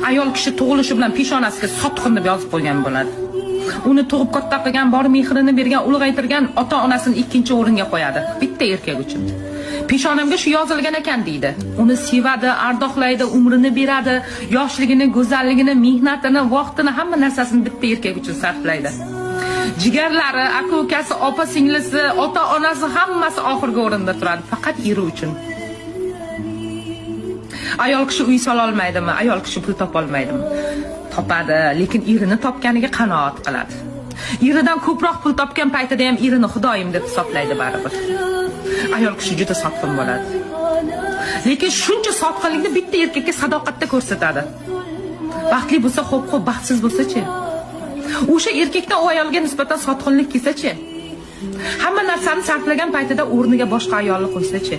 Ayol kishi tug'ilishi bilan peshonasiga sotqin deb yozib qo'ygan bo'ladi. Uni tug'ib katta qilgan, bor mehrini bergan, ulg'aytirgan ota-onasini ikkinchi o'ringa qo'yadi. Bitta erkak uchun. Peshonamga shu yozilgan ekan deydi. Uni sevadi, ardoqlaydi, umrini beradi, yoshligini, go'zalligini, mehnatini, vaqtini, hamma narsasini bitta erkak uchun sarflaydi. Jigarlari, aka-ukasi, opa-singlisi, ota-onasi hammasi oxirgi o'rinda turadi, faqat eri uchun. Ayol kishi uy sola olmaydimi? Ayol kishi pul topa olmaydimi? Topadi, lekin erini topganiga qanoat qiladi. Eridan ko'proq pul topgan paytida ham erini xudoyim deb hisoblaydi baribir. Ayol kishi juda sotqin bo'ladi. Lekin shuncha sotqinlikni bitta erkakka sadoqatda ko'rsatadi. Baxtli bo'lsa, xo'p, baxtsiz bo'lsa-chi? O'sha erkakdan u ayolga nisbatan sotqinlik kelsa-chi? Hamma narsani sarflagan paytida o'rniga boshqa ayolni qo'ysa-chi?